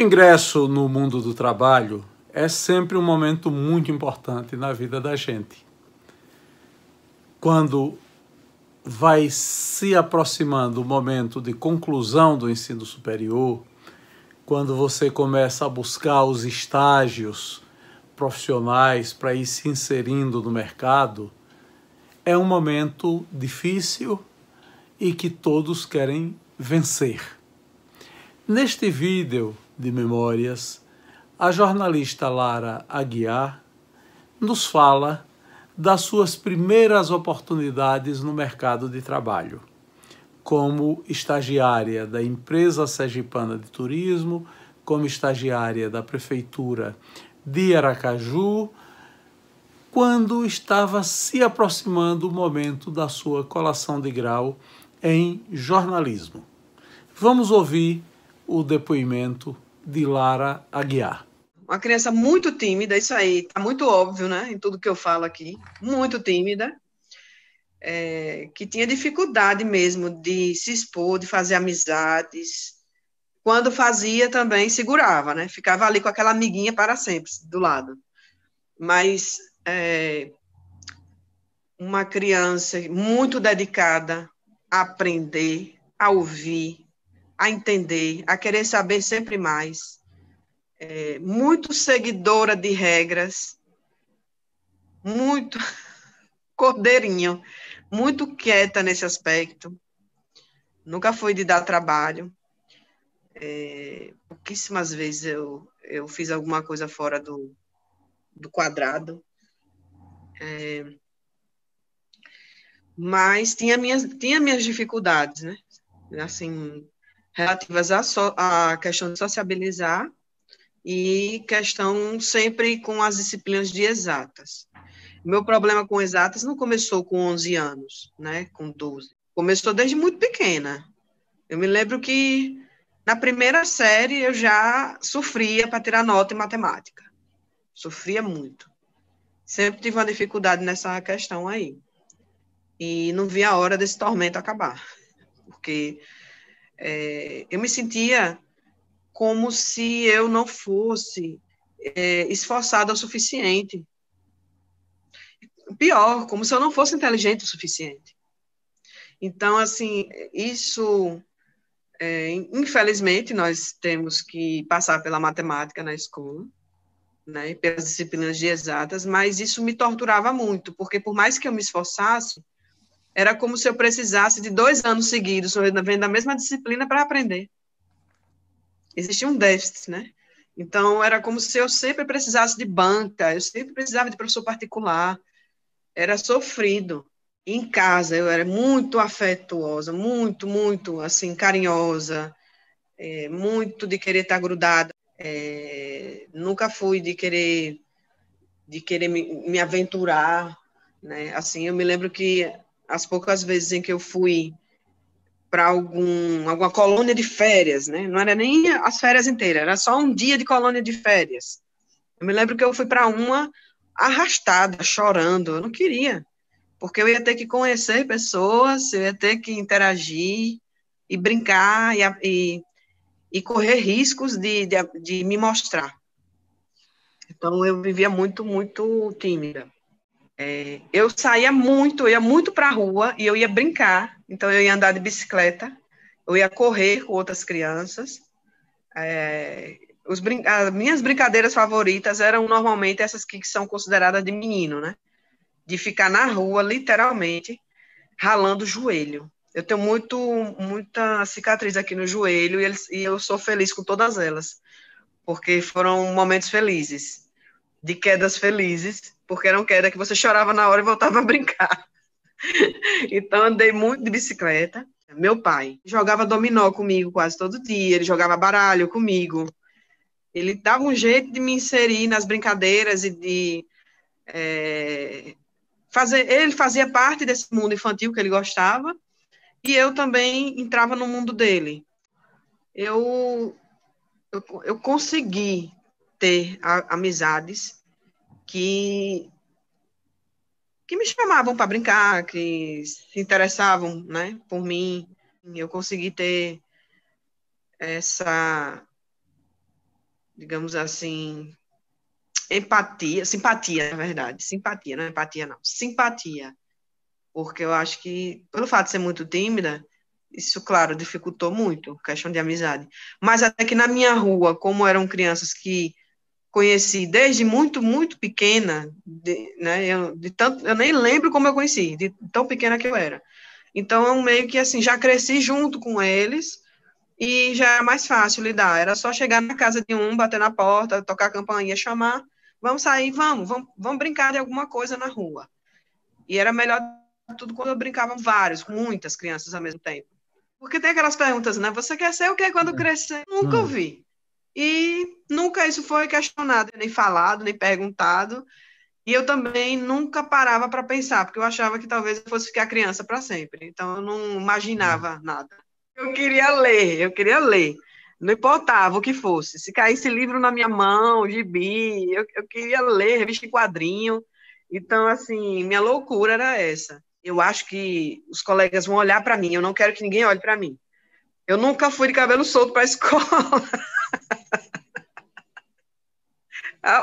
ingresso no mundo do trabalho é sempre um momento muito importante na vida da gente. Quando vai se aproximando o momento de conclusão do ensino superior, quando você começa a buscar os estágios profissionais para ir se inserindo no mercado, é um momento difícil e que todos querem vencer. Neste vídeo de memórias, a jornalista Lara Aguiar nos fala das suas primeiras oportunidades no mercado de trabalho, como estagiária da empresa sergipana de turismo, como estagiária da prefeitura de Aracaju, quando estava se aproximando o momento da sua colação de grau em jornalismo. Vamos ouvir o depoimento de Lara Aguiar. Uma criança muito tímida, isso aí, tá muito óbvio, né, em tudo que eu falo aqui, muito tímida, que tinha dificuldade mesmo de se expor, de fazer amizades. Quando fazia também segurava, né, ficava ali com aquela amiguinha para sempre do lado. Mas uma criança muito dedicada a aprender, a ouvir, a entender, a querer saber sempre mais. Muito seguidora de regras, muito cordeirinho, muito quieta nesse aspecto, nunca foi de dar trabalho, pouquíssimas vezes eu fiz alguma coisa fora do quadrado, mas tinha minhas dificuldades, né, assim, relativas à questão de sociabilizar, e questão sempre com as disciplinas de exatas. Meu problema com exatas não começou com 11 anos, né, com 12. Começou desde muito pequena. Eu me lembro que na primeira série eu já sofria para tirar nota em matemática. Sofria muito. Sempre tive uma dificuldade nessa questão aí. E não vi a hora desse tormento acabar. Porque eu me sentia como se eu não fosse esforçada o suficiente. Pior, como se eu não fosse inteligente o suficiente. Então, assim, isso, infelizmente, nós temos que passar pela matemática na escola, né, pelas disciplinas de exatas, mas isso me torturava muito, porque por mais que eu me esforçasse, era como se eu precisasse de 2 anos seguidos, vendo da mesma disciplina para aprender. Existia um déficit, né? Então, era como se eu sempre precisasse de banca, eu sempre precisava de professor particular, era sofrido. Em casa, eu era muito afetuosa, muito, muito, assim, carinhosa, muito de querer estar grudada, nunca fui de querer me aventurar, né? Assim, eu me lembro que as poucas vezes em que eu fui para alguma colônia de férias, né? Não era nem as férias inteiras, era só um dia de colônia de férias. Eu me lembro que eu fui para uma arrastada, chorando, eu não queria, porque eu ia ter que conhecer pessoas, eu ia ter que interagir e brincar e correr riscos de me mostrar. Então, eu vivia muito, muito tímida. Eu saía muito, eu ia muito para a rua e eu ia brincar, então eu ia andar de bicicleta, eu ia correr com outras crianças. As minhas brincadeiras favoritas eram normalmente essas que são consideradas de menino, né? De ficar na rua, literalmente, ralando o joelho. Eu tenho muita cicatriz aqui no joelho e eu sou feliz com todas elas, porque foram momentos felizes, de quedas felizes, porque eram quedas que você chorava na hora e voltava a brincar. Então, andei muito de bicicleta. Meu pai jogava dominó comigo quase todo dia, ele jogava baralho comigo. Ele dava um jeito de me inserir nas brincadeiras e de fazer. Ele fazia parte desse mundo infantil que ele gostava, e eu também entrava no mundo dele. Eu consegui ter amizades que me chamavam para brincar, que se interessavam, né, por mim. Eu consegui ter digamos assim, empatia, simpatia, na verdade, simpatia, não é empatia, não, simpatia, porque eu acho que, pelo fato de ser muito tímida, isso, claro, dificultou muito a questão de amizade, mas até que na minha rua, como eram crianças que conheci desde muito, muito pequena, né, eu nem lembro como eu conheci, de tão pequena que eu era, então eu meio que, assim, já cresci junto com eles, e já era mais fácil lidar, era só chegar na casa de um, bater na porta, tocar a campainha, chamar, vamos sair, vamos brincar de alguma coisa na rua. E era melhor tudo quando eu brincava vários, com muitas crianças ao mesmo tempo. Porque tem aquelas perguntas, né? Você quer ser o que quando crescer? Nunca ouvi. E nunca isso foi questionado, nem falado, nem perguntado. E eu também nunca parava para pensar, porque eu achava que talvez eu fosse ficar criança para sempre. Então eu não imaginava nada. Eu queria ler. Não importava o que fosse. Se caísse livro na minha mão, gibi, eu queria ler, revista em quadrinho. Então, assim, minha loucura era essa. Eu acho que os colegas vão olhar para mim, eu não quero que ninguém olhe para mim. Eu nunca fui de cabelo solto para a escola.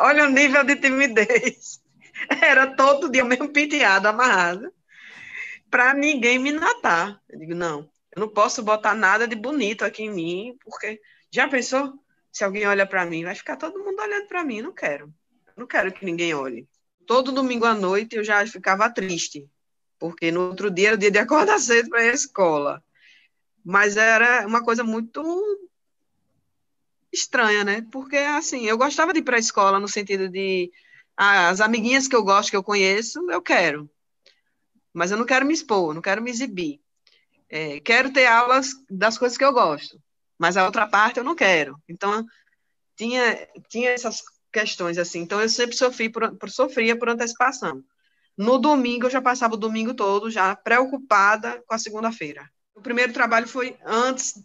Olha o nível de timidez. Era todo dia o mesmo penteado, amarrado, para ninguém me notar. Eu digo, não, eu não posso botar nada de bonito aqui em mim, porque já pensou? Se alguém olha para mim, vai ficar todo mundo olhando para mim. Não quero que ninguém olhe. Todo domingo à noite eu já ficava triste, porque no outro dia era o dia de acordar cedo para ir à escola. Mas era uma coisa muito estranha, né? Porque, assim, eu gostava de ir para a escola no sentido de as amiguinhas que eu gosto, que eu conheço, eu quero. Mas eu não quero me expor, não quero me exibir. Quero ter aulas das coisas que eu gosto, mas a outra parte eu não quero. Então, tinha essas questões assim. Então, eu sempre sofria por antecipação. No domingo, eu já passava o domingo todo já preocupada com a segunda-feira. O primeiro trabalho foi antes.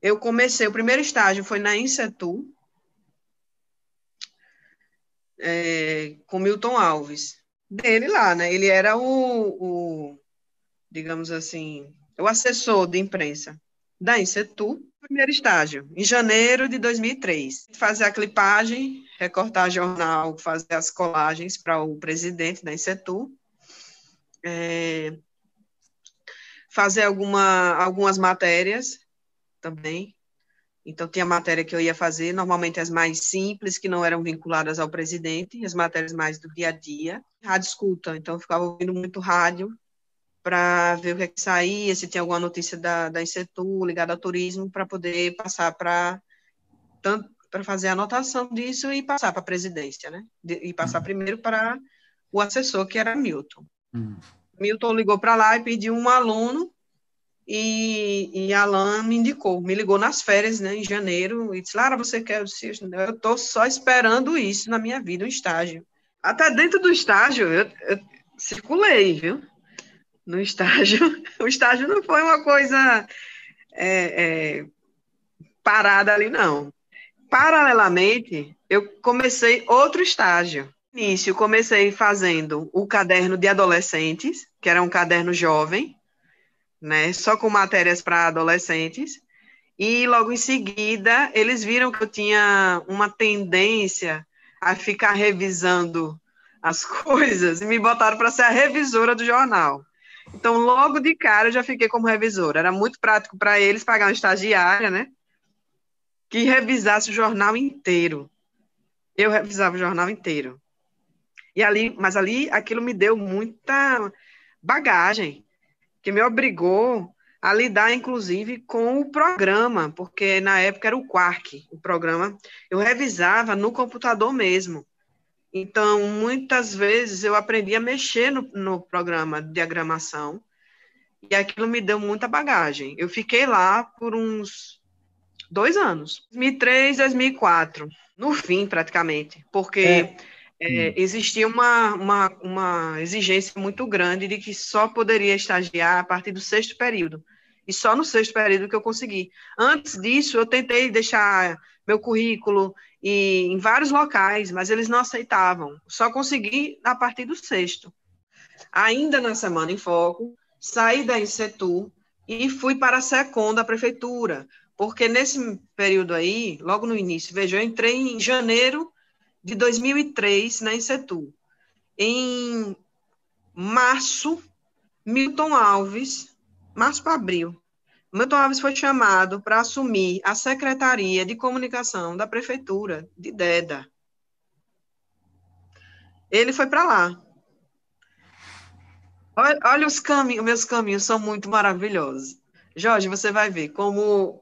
Eu comecei, o primeiro estágio foi na Insetu, com Milton Alves. Dele lá, né? Ele era digamos assim, o assessor de imprensa da Insetu, primeiro estágio, em janeiro de 2003. Fazer a clipagem, recortar jornal, fazer as colagens para o presidente da Insetu, fazer algumas matérias também. Então, tinha matéria que eu ia fazer, normalmente as mais simples, que não eram vinculadas ao presidente, e as matérias mais do dia a dia. Rádio escuta, então eu ficava ouvindo muito rádio, para ver o que é que saía, se tinha alguma notícia da Insetu ligada ao turismo, para poder passar para fazer a anotação disso e passar para a presidência, né? E passar primeiro para o assessor, que era Milton. Milton ligou para lá e pediu um aluno, e Alan me ligou nas férias, né, em janeiro, e disse, Lara, você quer? Eu estou só esperando isso na minha vida, um estágio. Até dentro do estágio, eu circulei, viu? No estágio. O estágio não foi uma coisa parada ali, não. Paralelamente, eu comecei outro estágio. No início, comecei fazendo o caderno de adolescentes, que era um caderno jovem, né, só com matérias para adolescentes, e logo em seguida, eles viram que eu tinha uma tendência a ficar revisando as coisas, e me botaram para ser a revisora do jornal. Então, logo de cara, eu já fiquei como revisora. Era muito prático para eles pagar uma estagiária, né? Que revisasse o jornal inteiro. Eu revisava o jornal inteiro. Mas ali, aquilo me deu muita bagagem, que me obrigou a lidar, inclusive, com o programa, porque na época era o Quark, o programa. Eu revisava no computador mesmo. Então, muitas vezes, eu aprendi a mexer no programa de diagramação, e aquilo me deu muita bagagem. Eu fiquei lá por uns 2 anos, 2003, 2004, no fim, praticamente, porque existia uma exigência muito grande de que só poderia estagiar a partir do 6º período, e só no 6º período que eu consegui. Antes disso, eu tentei deixar meu currículo em vários locais, mas eles não aceitavam. Só consegui a partir do 6º. Ainda na Semana em Foco, saí da Insetu e fui para a SECOM da prefeitura, porque nesse período aí, logo no início, veja, eu entrei em janeiro de 2003 na Insetur. Em março, Milton Alves, março para abril, Milton Alves foi chamado para assumir a Secretaria de Comunicação da Prefeitura de Deda. Ele foi para lá. Olha os caminhos, meus caminhos são muito maravilhosos. Jorge, você vai ver como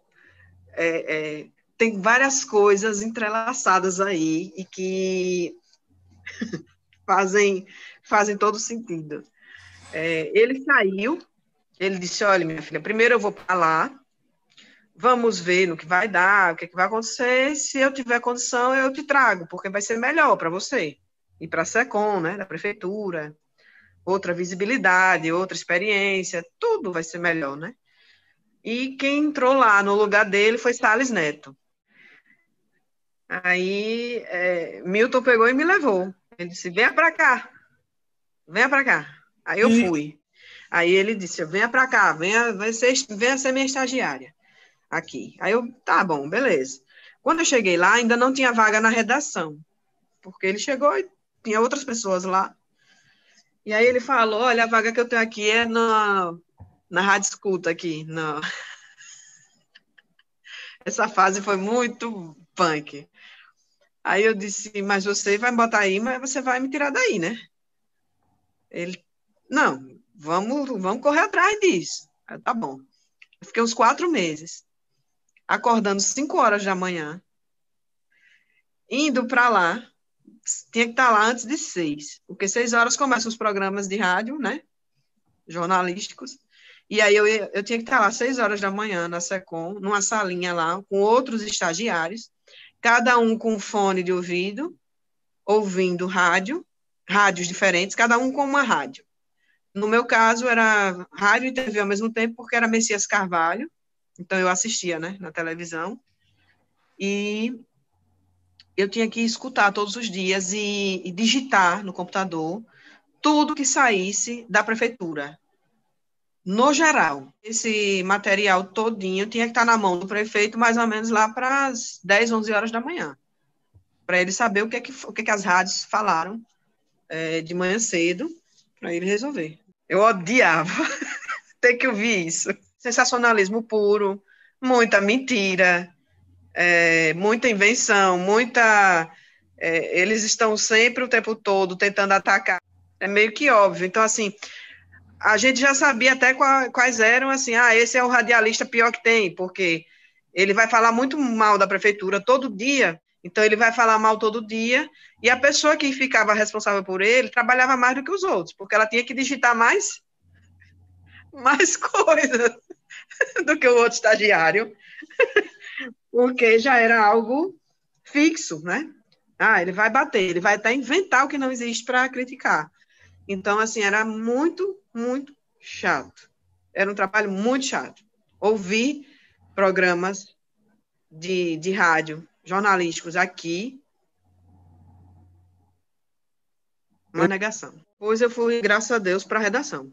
tem várias coisas entrelaçadas aí e que fazem todo sentido. Ele saiu, ele disse, olha, minha filha, primeiro eu vou para lá, vamos ver no que vai dar, o que vai acontecer, se eu tiver condição, eu te trago, porque vai ser melhor para você. E para a SECOM, né, da prefeitura, outra visibilidade, outra experiência, tudo vai ser melhor, né? E quem entrou lá no lugar dele foi Salles Neto. Aí, Milton pegou e me levou. Ele disse, venha para cá. Aí eu fui. Aí ele disse, venha para cá, venha ser minha estagiária aqui. Aí eu, tá bom, beleza. Quando eu cheguei lá, ainda não tinha vaga na redação, porque ele chegou e tinha outras pessoas lá. E aí ele falou, olha, a vaga que eu tenho aqui é na Rádio Escuta aqui. Essa fase foi muito punk. Aí eu disse, mas você vai me botar aí, mas você vai me tirar daí, né? Ele, não, vamos correr atrás disso. Aí, tá bom. Eu fiquei uns 4 meses, acordando 5 horas da manhã, indo para lá, tinha que estar lá antes de 6, porque 6 horas começam os programas de rádio, né? Jornalísticos. E aí eu tinha que estar lá 6 horas da manhã na SECOM, numa salinha lá, com outros estagiários, cada um com fone de ouvido, ouvindo rádios diferentes, cada um com uma rádio. No meu caso, era rádio e TV ao mesmo tempo, porque era Messias Carvalho, então eu assistia, né, na televisão, e eu tinha que escutar todos os dias e digitar no computador tudo que saísse da prefeitura. No geral, esse material todinho tinha que estar na mão do prefeito mais ou menos lá para as 10, 11 horas da manhã, para ele saber o que as rádios falaram de manhã cedo, para ele resolver. Eu odiava ter que ouvir isso. Sensacionalismo puro, muita mentira, muita invenção, eles estão sempre o tempo todo tentando atacar. É meio que óbvio. Então, assim, a gente já sabia até quais eram, assim, esse é o radialista pior que tem, porque ele vai falar muito mal da prefeitura todo dia, então ele vai falar mal todo dia, e a pessoa que ficava responsável por ele trabalhava mais do que os outros, porque ela tinha que digitar mais coisas do que o outro estagiário, porque já era algo fixo, né? Ele vai bater, ele vai até inventar o que não existe para criticar. Então, assim, era muito, muito chato. Era um trabalho muito chato. Ouvir programas de rádio jornalísticos aqui, uma negação. Depois eu fui, graças a Deus, para a redação.